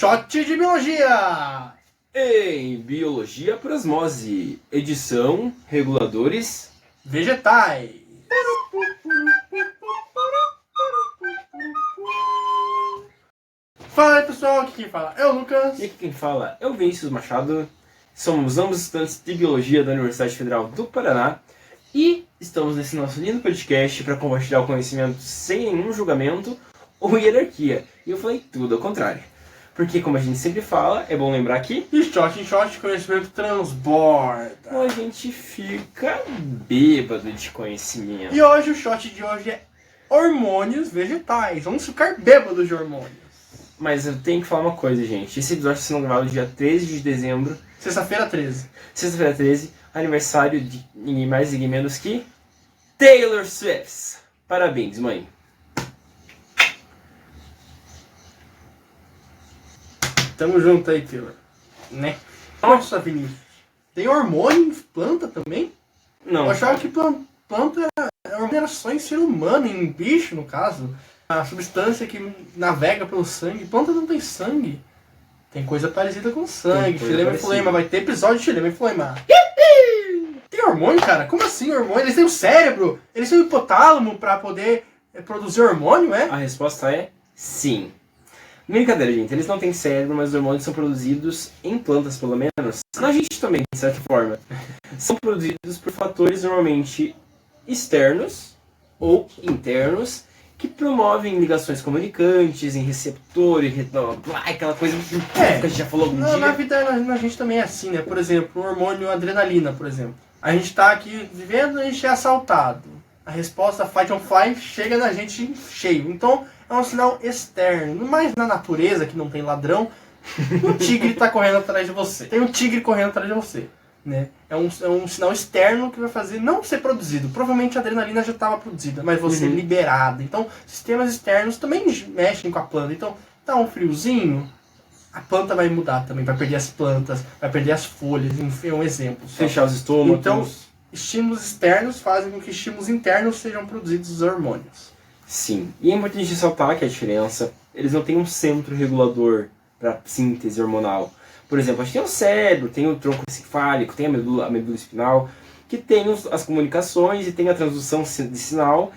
Shot de Biologia! Em Biologia por Osmose, edição Reguladores Vegetais. Fala aí pessoal, aqui quem fala é o Lucas. e aqui quem fala é o Vinícius Machado. Somos ambos estudantes de Biologia da Universidade Federal do Paraná e estamos nesse nosso lindo podcast para compartilhar o conhecimento sem nenhum julgamento ou hierarquia. E eu falei tudo ao contrário. Porque, como a gente sempre fala, é bom lembrar que E shot em shot, conhecimento transborda. a gente fica bêbado de conhecimento. E hoje o shot de hoje é hormônios vegetais. Vamos ficar bêbados de hormônios. Mas eu tenho que falar uma coisa, gente. Esse episódio está sendo gravado dia 13 de dezembro, Sexta-feira 13. sexta-feira 13, aniversário de ninguém mais, ninguém menos que Taylor Swift. Parabéns, mãe. Tamo junto aí, Taylor. Né? Nossa, Vinícius. Tem hormônio em planta também? Não, Eu achava que planta era só em ser humano, em bicho, no caso. A substância que navega pelo sangue. Planta não tem sangue. Tem coisa parecida com sangue. Tem coisa Xilema e parecida. fulema. Vai ter episódio de xilema e fulema. Tem hormônio, cara? Como assim hormônio? Eles têm um cérebro. Eles têm um hipotálamo pra poder produzir hormônio, é? a resposta é sim. Brincadeira, gente. Eles não têm cérebro, mas os hormônios são produzidos em plantas, pelo menos. Na gente também, de certa forma. São produzidos por fatores normalmente externos ou internos que promovem ligações comunicantes em receptor e aquela coisa que a gente já falou algum Na dia. vida, na gente também é assim, né? Por exemplo, o hormônio adrenalina, por exemplo. A gente tá aqui vivendo e a gente é assaltado. A resposta fight or flight chega na gente cheio. Então, é um sinal externo. Mas na natureza, que não tem ladrão, um tigre tá correndo atrás de você. Tem um tigre correndo atrás de você. Né? É um sinal externo que vai fazer não ser produzido. Provavelmente a adrenalina já estava produzida, mas você liberada. Então, sistemas externos também mexem com a planta. Então, tá um friozinho, a planta vai mudar também, vai perder as plantas, vai perder as folhas, enfim, é um exemplo. Só. Fechar os estômagos. Então, estímulos externos fazem com que estímulos internos sejam produzidos os hormônios. Sim. E é importante ressaltar que a diferença, eles não têm um centro regulador para síntese hormonal. Por exemplo, a gente tem o cérebro, tem o tronco encefálico, tem a medula espinal, que tem as comunicações e tem a transdução de sinal,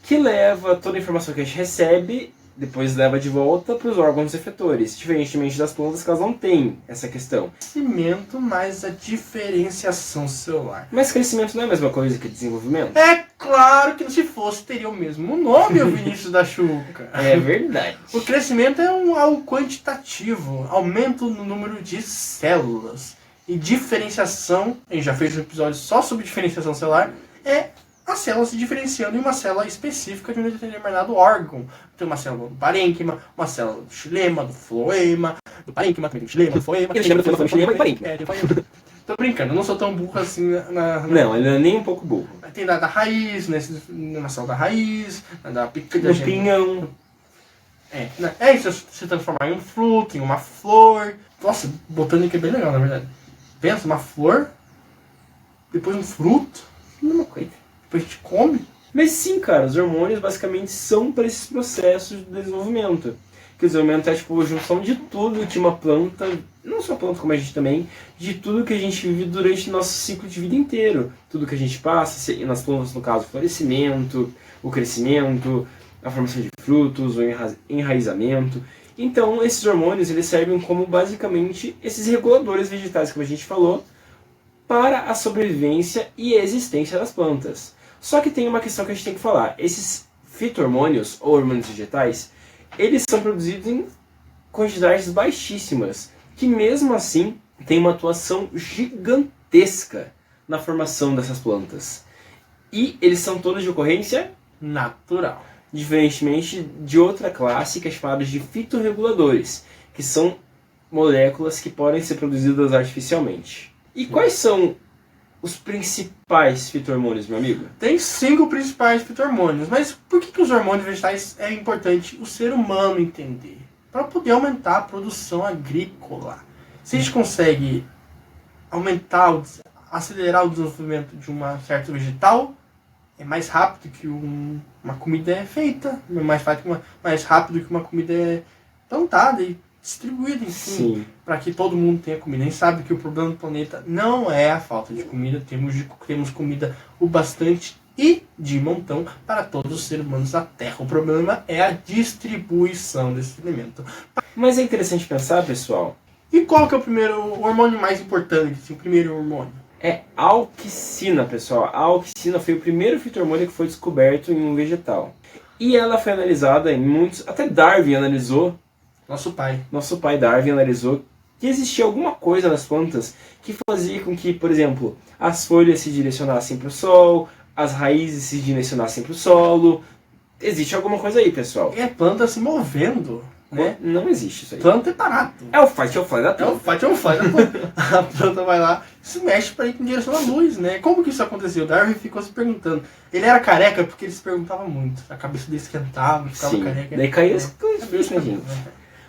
que leva toda a informação que a gente recebe, depois leva de volta para os órgãos efetores. Diferentemente das plantas, que elas não têm essa questão. Crescimento mais a diferenciação celular. Mas crescimento não é a mesma coisa que desenvolvimento? É claro que se fosse, teria o mesmo nome, o Vinícius da Chuca. É verdade. O crescimento é algo quantitativo, aumento no número de células. E diferenciação, a gente já fez um episódio só sobre diferenciação celular, é a célula se diferenciando em uma célula específica de um determinado órgão. Tem uma célula do parênquima, uma célula do xilema, do floema, do parênquima, também do xilema, do floema. Porque xilema, do floema e parênquima. Tem floema. Tô brincando, eu não sou tão burro assim Não, ele não é nem um pouco burro. Tem da raiz, na célula da raiz, da pica No pinhão. É isso, se transformar em um fruto, em uma flor. Nossa, botânica é bem legal, na verdade. Pensa, uma flor, depois um fruto, Mesma coisa. depois a gente come. Mas sim, cara, os hormônios basicamente são para esses processos de desenvolvimento. Que o desenvolvimento é tipo a junção de tudo que uma planta, não só a planta como a gente também, de tudo que a gente vive durante nosso ciclo de vida inteiro. Tudo que a gente passa, nas plantas no caso, o florescimento, o crescimento, a formação de frutos, o enraizamento. Então esses hormônios eles servem como basicamente esses reguladores vegetais, como a gente falou, para a sobrevivência e existência das plantas. Só que tem uma questão que a gente tem que falar. Esses fito-hormônios, ou hormônios vegetais, eles são produzidos em quantidades baixíssimas, que mesmo assim tem uma atuação gigantesca na formação dessas plantas. E eles são todos de ocorrência Natural. diferentemente de outra classe que é chamada de fitorreguladores, que são moléculas que podem ser produzidas artificialmente. E quais são os principais fito-hormônios, meu amigo? Tem 5 principais fito-hormônios, mas por que os hormônios vegetais é importante o ser humano entender? Para poder aumentar a produção agrícola. Se a gente consegue aumentar, acelerar o desenvolvimento de uma certa vegetal, é mais rápido que uma comida é feita, mais rápido que uma comida é plantada e distribuído, enfim, Sim. para que todo mundo tenha comida. A gente sabe que o problema do planeta não é a falta de comida, temos comida o bastante e de montão para todos os seres humanos da Terra. O problema é a distribuição desse alimento. Mas é interessante pensar, pessoal, E qual que é o hormônio mais importante, assim, o primeiro hormônio? é a auxina, pessoal. A auxina foi o primeiro fito-hormônio que foi descoberto em um vegetal. E ela foi analisada em muitos... Até Darwin analisou, Nosso pai. nosso pai Darwin analisou, que existia alguma coisa nas plantas que fazia com que, por exemplo, as folhas se direcionassem para o sol, as raízes se direcionassem para o solo. Existe alguma coisa aí, pessoal. É planta se movendo, né? Não existe isso aí. Planta é parado. É o fight or flight da É planta. um fight, é um fight. A planta vai lá, se mexe para ir em direção à luz, né? Como que isso aconteceu? O Darwin ficou se perguntando. Ele era careca porque ele se perguntava muito. A cabeça dele esquentava, ficava Sim, careca. daí caía as coisas, né, gente?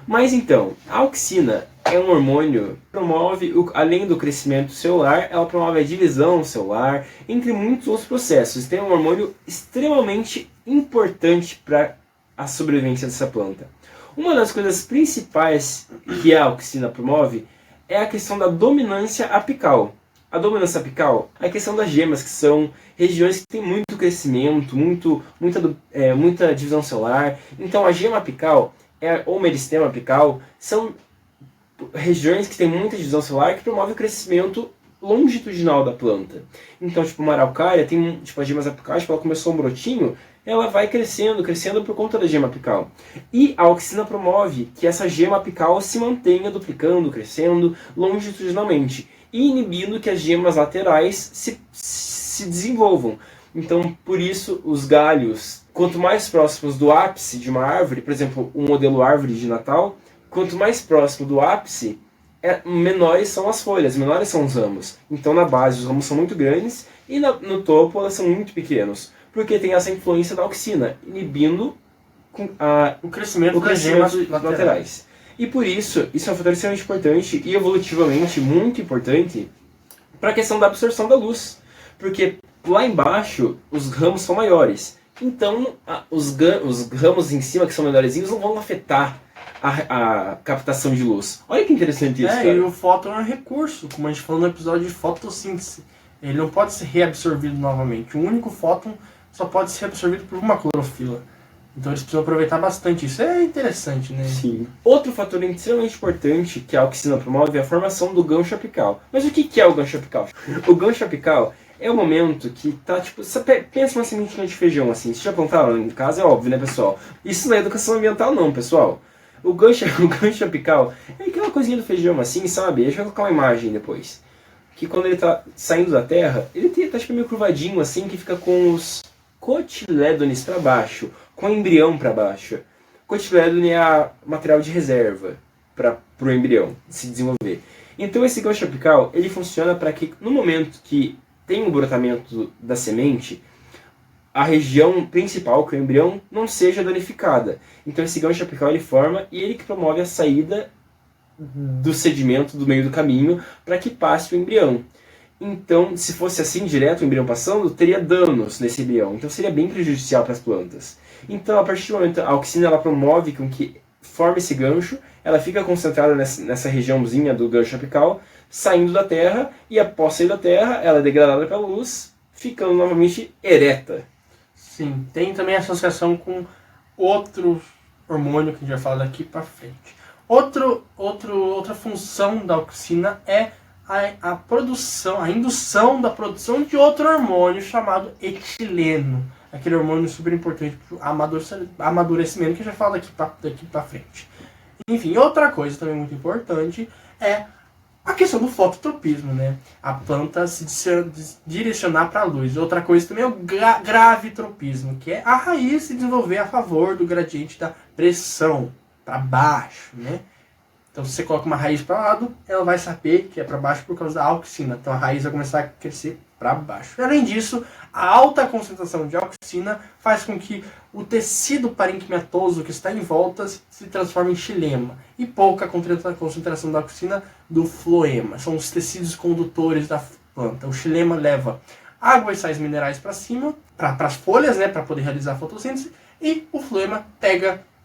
Mas então, a auxina é um hormônio que promove, além do crescimento celular, ela promove a divisão celular, entre muitos outros processos. Tem um hormônio extremamente importante para a sobrevivência dessa planta. Uma das coisas principais que a auxina promove é a questão da dominância apical. A dominância apical é a questão das gemas, que são regiões que têm muito crescimento, muita divisão celular. Então a gema apical ou meristema apical são regiões que têm muita divisão celular que promovem o crescimento longitudinal da planta. Então, tipo, uma araucária tem as gemas apicais, ela começou um brotinho, ela vai crescendo por conta da gema apical. E a auxina promove que essa gema apical se mantenha duplicando, crescendo longitudinalmente, e inibindo que as gemas laterais se desenvolvam. Então, por isso, os galhos, quanto mais próximos do ápice de uma árvore, por exemplo, um modelo árvore de Natal, quanto mais próximo do ápice, menores são as folhas, menores são os ramos. Então, na base, os ramos são muito grandes e no topo, elas são muito pequenos, porque tem essa influência da auxina, inibindo o crescimento das gemas gemas laterais. E por isso é um fator extremamente importante e evolutivamente muito importante para a questão da absorção da luz. Porque lá embaixo, os ramos são maiores. Então, os ramos em cima, que são menorzinhos, não vão afetar a captação de luz. Olha que interessante isso, cara. E o fóton é um recurso, como a gente falou no episódio de fotossíntese. Ele não pode ser reabsorvido novamente. O único fóton só pode ser absorvido por uma clorofila. Então eles precisam aproveitar bastante. Isso é interessante, né? Sim. Outro fator extremamente importante que a auxina promove é a formação do gancho apical. Mas o que é o gancho apical? O gancho apical é o momento que tá, tipo... Pensa numa sementinha de feijão, assim. Vocês já plantaram em casa? É óbvio, né, pessoal? Isso não é educação ambiental, não, pessoal. O gancho apical é aquela coisinha do feijão, assim, sabe? Deixa eu colocar uma imagem depois. Que quando ele tá saindo da terra, ele tá tipo, meio curvadinho, assim, que fica com os cotilédones para baixo, com o embrião para baixo. Cotilédone é material de reserva para o embrião se desenvolver. Então esse gancho apical, ele funciona para que no momento que tem o brotamento da semente, a região principal, que é o embrião, não seja danificada. Então esse gancho apical ele forma e ele que promove a saída do sedimento do meio do caminho para que passe o embrião. Então, se fosse assim direto o embrião passando, teria danos nesse embrião. Então seria bem prejudicial para as plantas. Então, a partir do momento, a auxina ela promove com que forme esse gancho, ela fica concentrada nessa regiãozinha do gancho apical, saindo da terra, e após sair da terra, ela é degradada pela luz, ficando novamente ereta. Sim, tem também associação com outro hormônio que a gente vai falar daqui para frente. Outra função da auxina é a produção, a indução da produção de outro hormônio chamado etileno. Aquele hormônio super importante para o amadurecimento que a gente vai falar daqui para frente. Enfim, outra coisa também muito importante é a questão do fototropismo, né? A planta se direcionar para a luz. Outra coisa também é o gravitropismo, que é a raiz se desenvolver a favor do gradiente da pressão, para baixo, né? Então, se você coloca uma raiz para o lado, ela vai saber que é para baixo por causa da auxina. Então, a raiz vai começar a crescer para baixo. Além disso, a alta concentração de auxina faz com que o tecido parenquimatoso que está em volta se transforme em xilema. E pouca concentração da auxina do floema. São os tecidos condutores da planta. O xilema leva água e sais minerais para cima, para as folhas, né, para poder realizar a fotossíntese. E o floema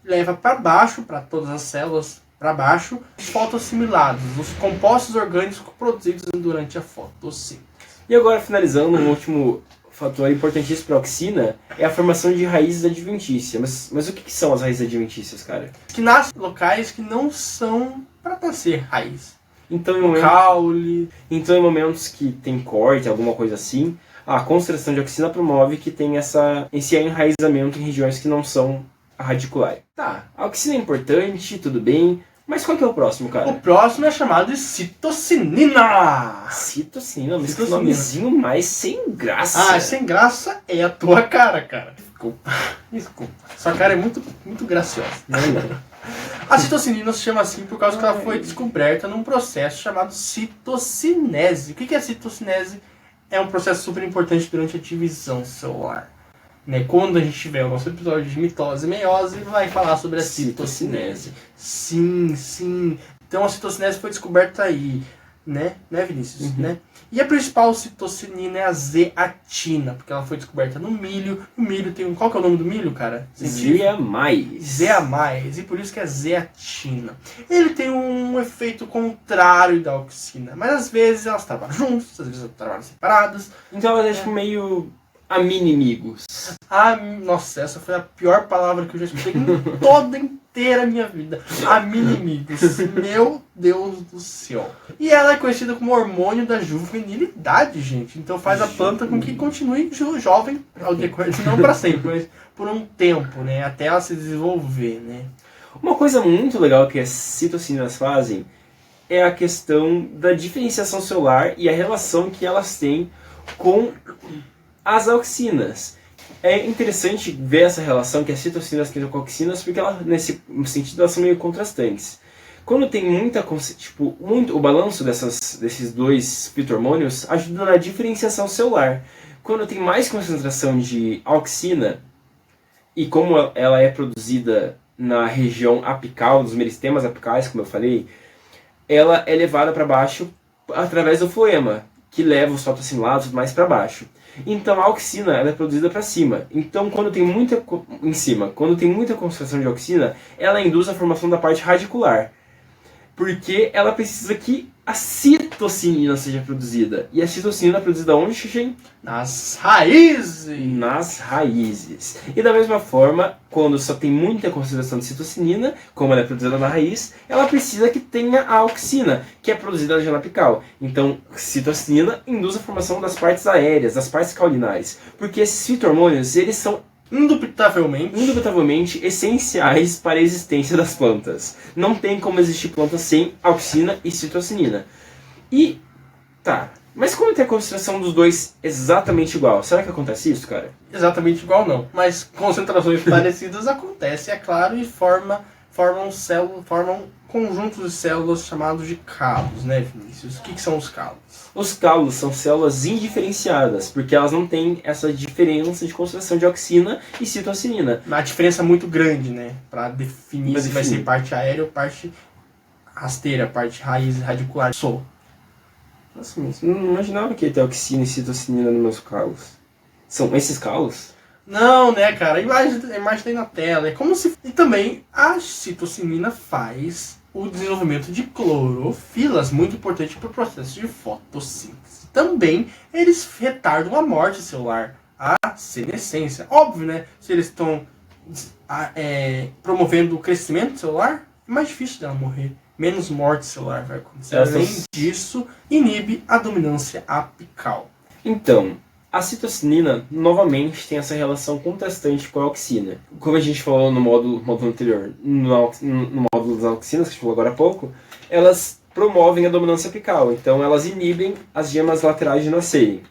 leva para baixo, para todas as células para baixo, os fotoassimilados, os compostos orgânicos produzidos durante a fotossíntese. E agora, finalizando, um último fator importantíssimo para a auxina é a formação de raízes adventícias. Mas o que são as raízes adventícias, cara? Que nascem em locais que não são para nascer raiz. Então, em momentos que tem corte, alguma coisa assim, a concentração de auxina promove que tem esse enraizamento em regiões que não são radiculares. Tá, a auxina é importante, tudo bem, mas qual que é o próximo, cara? O próximo é chamado de citocinina. Citocinina, mas que nomezinho mais sem graça. Ah, sem graça é a tua cara. Desculpa. Sua cara é muito, muito graciosa. Não. A citocinina se chama assim por causa que ela foi descoberta num processo chamado citocinese. O que é a citocinese? É um processo super importante durante a divisão celular. Né? Quando a gente tiver o nosso episódio de mitose e meiose, vai falar sobre a citocinese. Sim. Então a citocinese foi descoberta aí, né Vinícius? Uhum. Né? E a principal citocinina é a zeatina, porque ela foi descoberta no milho. O milho tem qual que é o nome do milho, cara? Zeamais. E por isso que é zeatina. Ele tem um efeito contrário da auxina, mas às vezes elas trabalham juntas, às vezes elas trabalham separadas. Então ela é tipo meio aminimigos. Nossa, essa foi a pior palavra que eu já escutei em toda inteira a minha vida. Aminimigos. Meu Deus do céu. E ela é conhecida como hormônio da juvenilidade, gente. Então faz a planta com que continue jovem ao decorrer, não para sempre, mas por um tempo, né? Até ela se desenvolver, né? Uma coisa muito legal que as citocinas fazem é a questão da diferenciação celular e a relação que elas têm com as auxinas. É interessante ver essa relação que as citocinas têm com auxinas, porque nesse sentido elas são meio contrastantes. Quando tem o balanço desses dois fitohormônios ajuda na diferenciação celular. Quando tem mais concentração de auxina, e como ela é produzida na região apical, dos meristemas apicais, como eu falei, ela é levada para baixo através do floema, que leva os fotoassimilados mais para baixo. Então a auxina ela é produzida para cima. Então quando tem muita concentração de auxina, ela induz a formação da parte radicular. Porque ela precisa que a citocinina seja produzida. E a citocinina é produzida onde, Xuxem? Nas raízes! Nas raízes. E da mesma forma, quando só tem muita concentração de citocinina, como ela é produzida na raiz, ela precisa que tenha a auxina, que é produzida na região apical. Então, citocinina induz a formação das partes aéreas, das partes caulinares. Porque esses fitohormônios, eles são indubitavelmente essenciais para a existência das plantas. Não tem como existir planta sem auxina e citocinina. E, mas como tem a concentração dos dois exatamente igual? Será que acontece isso, cara? Exatamente igual não, mas concentrações parecidas acontecem, é claro, e formam conjuntos de células chamados de calos, né, Vinícius? O que são os calos? Os calos são células indiferenciadas, porque elas não têm essa diferença de concentração de auxina e citocinina. Uma diferença muito grande, né? Para definir se vai ser parte aérea ou parte rasteira, parte raiz radicular. Nossa, mas não imaginava que ia ter auxina e citocinina nos meus calos. São esses calos? Não, né, cara? A imagem tá aí na tela. É como se... E também a citocinina faz o desenvolvimento de clorofilas, muito importante para o processo de fotossíntese. Também eles retardam a morte celular, a senescência. Óbvio, né? Se eles estão promovendo o crescimento celular, é mais difícil dela morrer. Menos morte celular vai acontecer. Além disso, inibe a dominância apical. Então, a citocinina, novamente, tem essa relação contrastante com a auxina. Como a gente falou no módulo anterior, no módulo das auxinas, que a gente falou agora há pouco, elas promovem a dominância apical, então elas inibem as gemas laterais de nascerem.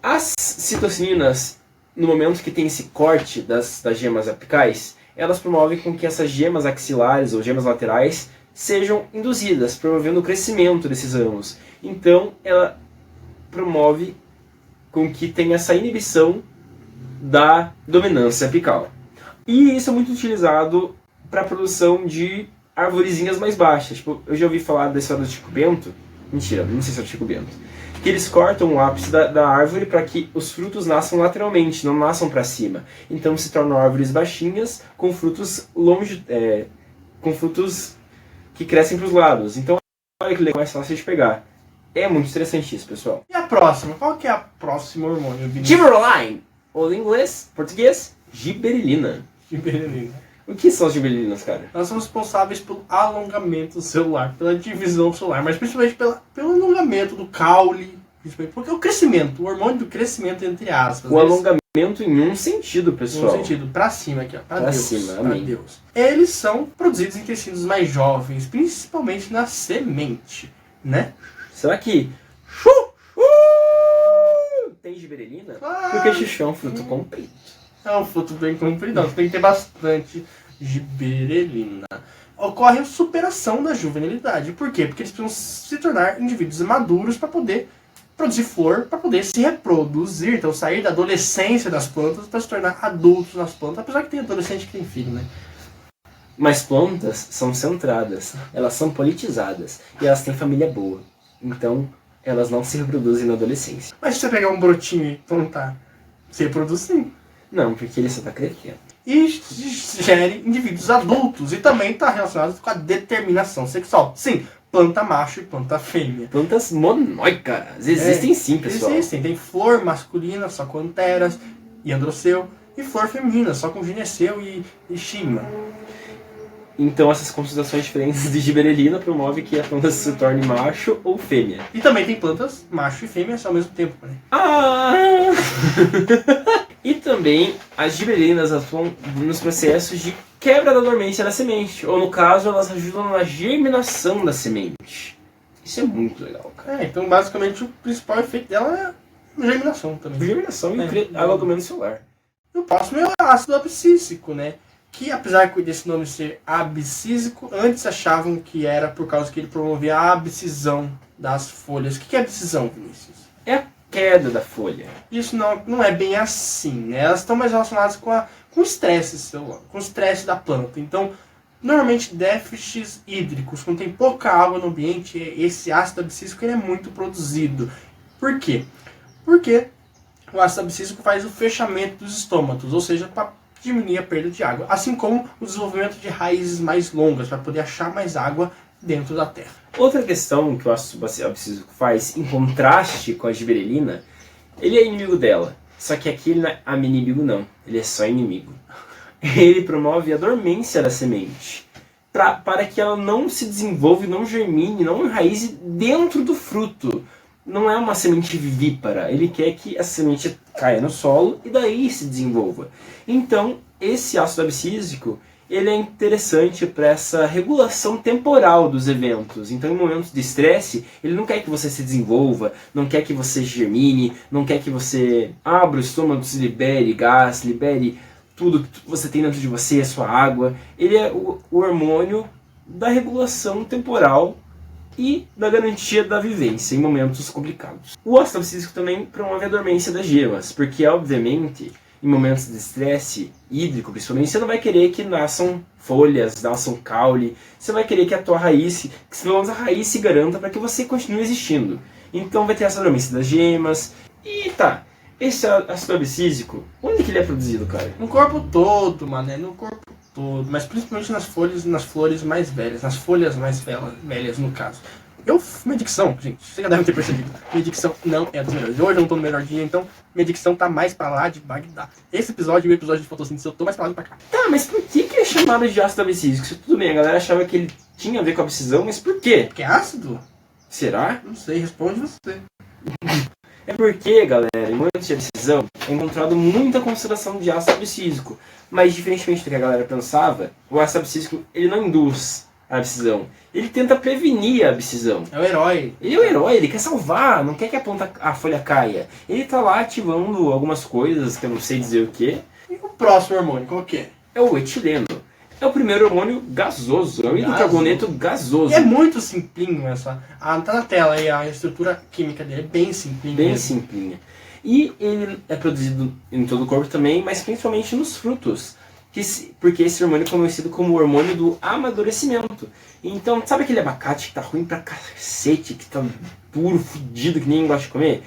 As citocininas, no momento que tem esse corte das gemas apicais, elas promovem com que essas gemas axilares ou gemas laterais sejam induzidas, promovendo o crescimento desses ramos. Então, ela promove com que tenha essa inibição da dominância apical. E isso é muito utilizado para a produção de arvorezinhas mais baixas. Tipo, eu já ouvi falar da história do Chico Bento. Mentira, não sei se é do Chico Bento. Que eles cortam o ápice da árvore para que os frutos nasçam lateralmente, não nasçam para cima. Então se tornam árvores baixinhas com frutos que crescem para os lados. Então, olha que legal, é fácil de pegar. É muito interessante isso, pessoal. E a próxima? Qual que é a próxima hormônio, Vinícius? Gibberelline, ou em inglês, português, gibberelina. Gibberelina. O que são as gibberelinas, cara? Elas são responsáveis pelo alongamento celular, pela divisão celular, mas principalmente pelo alongamento do caule, porque o crescimento, o hormônio do crescimento, entre aspas. O alongamento em um sentido, pessoal. Em um sentido, pra cima aqui, ó. Pra Deus. Cima, pra amém. Deus. Eles são produzidos em tecidos mais jovens, principalmente na semente, né? Será que tem gibberelina? Claro. Porque chuchu é um fruto comprido. É um fruto bem comprido, tem que ter bastante gibberelina. Ocorre a superação da juvenilidade. Por quê? Porque eles precisam se tornar indivíduos maduros para poder produzir flor, para poder se reproduzir. Então, sair da adolescência das plantas para se tornar adultos nas plantas. Apesar que tem adolescente que tem filho, né? Mas plantas são centradas, elas são politizadas e elas têm família boa. Então, elas não se reproduzem na adolescência. Mas se você pegar um brotinho e plantar, se reproduz sim. Não, porque ele só tá crescendo. E gere indivíduos adultos. E também está relacionado com a determinação sexual. Sim, planta macho e planta fêmea. Plantas monóicas. Existem sim, pessoal. Existem. Tem flor masculina, só com anteras e androceu. E flor feminina, só com gineceu e shima. Então essas concentrações diferentes de gibberelina promovem que a planta se torne macho ou fêmea. E também tem plantas macho e fêmea ao mesmo tempo, né? Ah! E também as gibberelinas atuam nos processos de quebra da dormência da semente. Ou no caso, elas ajudam na germinação da semente. Isso é muito legal, cara. Então basicamente o principal efeito dela é a germinação também. Germinação e alongamento celular. E o próximo é o ácido abscísico, né? Que apesar desse nome ser abscísico, antes achavam que era por causa que ele promovia a abscisão das folhas. O que é abscisão, Vinícius? É a queda da folha. Isso não é bem assim, né? Elas estão mais relacionadas com o estresse celular, com o estresse da planta. Então, normalmente déficits hídricos, quando tem pouca água no ambiente, esse ácido abscísico ele é muito produzido. Por quê? Porque o ácido abscísico faz o fechamento dos estômatos, ou seja, para diminuir a perda de água, assim como o desenvolvimento de raízes mais longas, para poder achar mais água dentro da terra. Outra questão que o ácido abscísico faz, em contraste com a gibberelina, ele é inimigo dela. Só que aqui ele não é inimigo não, ele é só inimigo. Ele promove a dormência da semente, para que ela não se desenvolva, não germine, não enraize dentro do fruto. Não é uma semente vivípara, ele quer que a semente caia no solo e daí se desenvolva. Então, esse ácido abscísico, ele é interessante para essa regulação temporal dos eventos. Então, em momentos de estresse, ele não quer que você se desenvolva, não quer que você germine, não quer que você abra o estômago, se libere gás, libere tudo que você tem dentro de você, a sua água. Ele é o hormônio da regulação temporal e da garantia da vivência em momentos complicados. O ácido abscísico também promove a dormência das gemas, porque, obviamente, em momentos de estresse hídrico, principalmente, você não vai querer que nasçam folhas, nasçam caule, você vai querer que a tua raiz, que pelo menos a raiz se garanta para que você continue existindo. Então vai ter essa dormência das gemas. E tá, esse ácido abscísico, onde que ele é produzido, cara? No corpo todo, mano, no corpo todo, mas principalmente nas flores mais velhas, nas folhas mais velhas no caso. Minha dicção, gente, vocês já devem ter percebido, minha dicção não é dos melhores. Hoje eu não tô no melhor dia, então minha dicção tá mais pra lá de Bagdá. Esse episódio e o episódio de fotossíntese eu tô mais pra lá de pra cá. Tá, mas por que é chamado de ácido abscísico? Isso tudo bem, a galera achava que ele tinha a ver com a abscisão, mas por quê? Porque é ácido? Será? Não sei, responde você. É porque, galera, em momentos de abscisão é encontrado muita concentração de ácido abscísico. Mas, diferentemente do que a galera pensava, o ácido abscísico ele não induz a abscisão. Ele tenta prevenir a abscisão. É o herói. Ele é o herói, ele quer salvar, não quer que a folha caia. Ele tá lá ativando algumas coisas que eu não sei dizer o que. E o próximo hormônio, qual que é? É o etileno. É o primeiro hormônio gasoso, é o hidrocarboneto gasoso. E é muito simplinho essa. Tá na tela aí, a estrutura química dele é bem simplinha. Bem simplinha. E ele é produzido em todo o corpo também, mas principalmente nos frutos. Porque esse hormônio é conhecido como o hormônio do amadurecimento. Então, sabe aquele abacate que tá ruim pra cacete, que tá puro, fudido, que ninguém gosta de comer?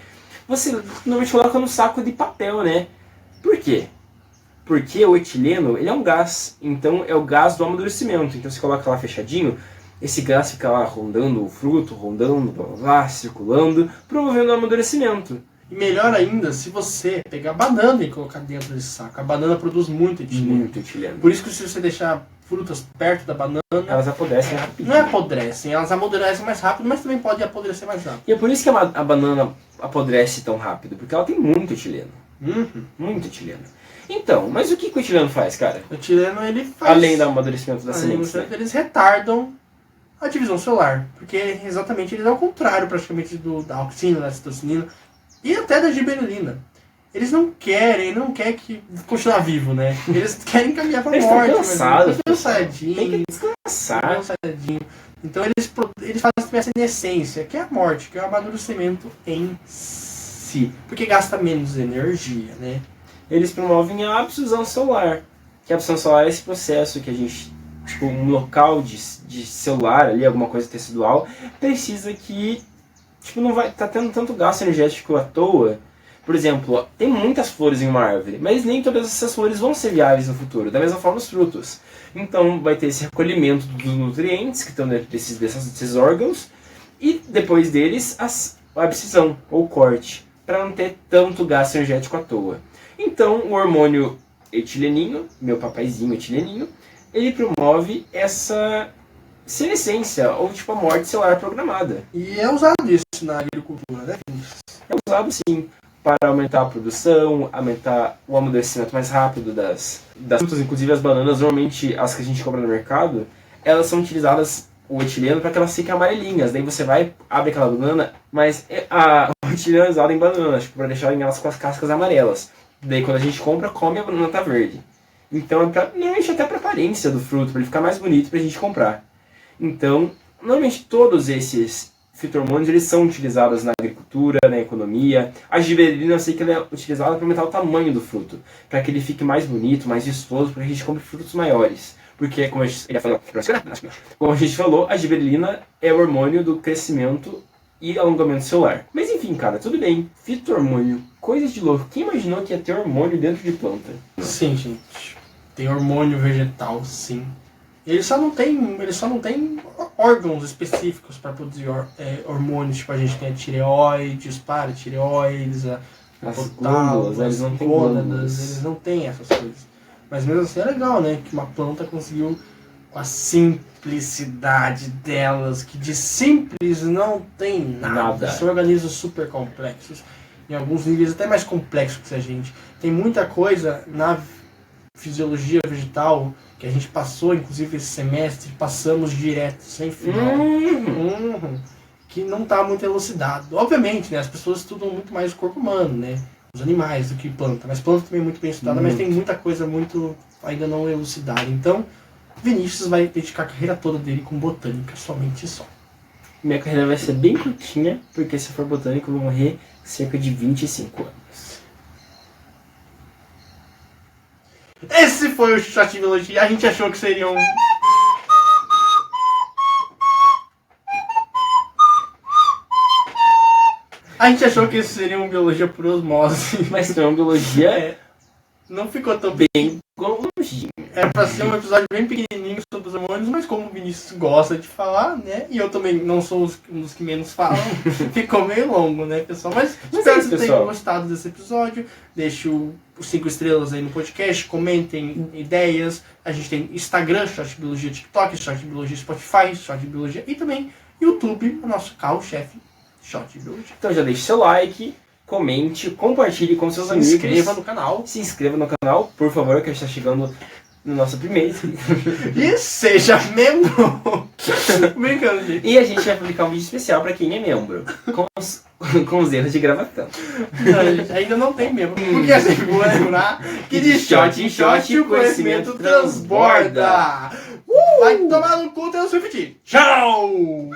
Você normalmente coloca no saco de papel, né? Por quê? Porque o etileno, ele é um gás. Então, é o gás do amadurecimento. Então, você coloca lá fechadinho. esse gás fica lá rondando o fruto, rondando, blá, blá, blá, circulando, promovendo o amadurecimento. E melhor ainda, se você pegar banana e colocar dentro desse saco. A banana produz muito etileno. Muito etileno. Por isso que se você deixar frutas perto da banana, Elas apodrecem rapidinho. não apodrecem, elas amadurecem mais rápido, mas também podem apodrecer mais rápido. E é por isso que a banana apodrece tão rápido, porque ela tem muito etileno. Uhum. Muito etileno. Então, mas o que o etileno faz, cara? O etileno, ele faz... Além do amadurecimento das além sementes, né? eles retardam a divisão celular. Porque exatamente eles é o contrário, praticamente, da auxina, da citocinina e até da gibberelina. Eles não querem que continuar vivo, né? Eles querem caminhar pra Eles morte. estão cansados. Cansadinho. Tem que descansar. Cansadinho. Então eles fazem essa inescência, que é a morte, que é o amadurecimento em si. Porque gasta menos energia, né? Eles promovem a abscisão celular. Que a abscisão celular é esse processo que a gente, tipo, um local de celular ali, alguma coisa tecidual, precisa que, tipo, não vai tá tendo tanto gasto energético à toa. Por exemplo, tem muitas flores em uma árvore, mas nem todas essas flores vão ser viáveis no futuro, da mesma forma os frutos. Então vai ter esse recolhimento dos nutrientes que estão dentro desses órgãos e depois deles a abscisão ou corte, para não ter tanto gasto energético à toa. Então o hormônio etileninho, meu papaizinho etileninho, ele promove essa senescência ou tipo a morte celular programada. E é usado isso na agricultura, né, Vinícius? É usado sim para aumentar a produção, aumentar o amadurecimento mais rápido das frutas, inclusive as bananas, normalmente as que a gente compra no mercado, elas são utilizadas, o etileno, para que elas fiquem amarelinhas. Daí você vai, abre aquela banana, mas o etileno é usado em bananas, tipo, para deixar elas com as cascas amarelas. Daí quando a gente compra, come a banana tá verde. Então é normalmente até para aparência do fruto, para ele ficar mais bonito para a gente comprar. Então, normalmente todos esses fitohormônios eles são utilizados na agricultura, na economia. A gibberelina eu sei que ela é utilizada para aumentar o tamanho do fruto, para que ele fique mais bonito, mais vistoso, para que a gente compre frutos maiores. Porque, como a gente falou, a gibberelina é o hormônio do crescimento e alongamento celular. Mas enfim, cara, tudo bem. Fitohormônio, coisas de louco. Quem imaginou que ia ter hormônio dentro de planta? Sim, gente. Tem hormônio vegetal, sim. Ele só não tem órgãos específicos para produzir hormônios. Tipo, a gente tem a tireoide, os paratireoides, as glândulas, eles não têm glândulas. Eles não têm essas coisas. Mas mesmo assim é legal, né? Que uma planta conseguiu, com a simplicidade delas, que de simples não tem nada. São organismos super complexos. Em alguns níveis até mais complexos que a gente. Tem muita coisa na fisiologia vegetal que a gente passou, inclusive esse semestre, passamos direto, sem final. Que não está muito elucidado. Obviamente, né, as pessoas estudam muito mais o corpo humano, né, os animais, do que planta. Mas planta também é muito bem estudada, mas tem muita coisa muito ainda não elucidada. Então, Vinícius vai dedicar a carreira toda dele com botânica, somente só. Minha carreira vai ser bem curtinha, porque se for botânico eu vou morrer cerca de 25 anos. Esse foi o Shot de Biologia. A gente achou que seria um... A gente achou que isso seria uma biologia por osmose. Mas não é uma biologia não ficou tão bem longinho. Era pra ser um episódio bem pequenininho sobre os hormônios, mas como o Vinícius gosta de falar, né? E eu também não sou um dos que menos falam, ficou meio longo, né, pessoal? Mas espero que vocês tenham gostado desse episódio. Deixe os 5 estrelas aí no podcast, comentem ideias. A gente tem Instagram, Shot de Biologia, TikTok, Shot de Biologia, Spotify, Shot de Biologia e também YouTube, o nosso carro-chefe, Shot de Biologia. Então já deixe seu like, comente, compartilhe com seus amigos. Se inscreva no canal. Se inscreva no canal, por favor, que a gente está chegando no nosso primeiro. E seja membro. Brincando, gente. E a gente vai publicar um vídeo especial para quem é membro, com os erros de gravação. Não, ainda não tem membro. Porque assim, vou lembrar que de shot em shot o conhecimento transborda. Vai tomar no cu, Taylor Swift. Tchau!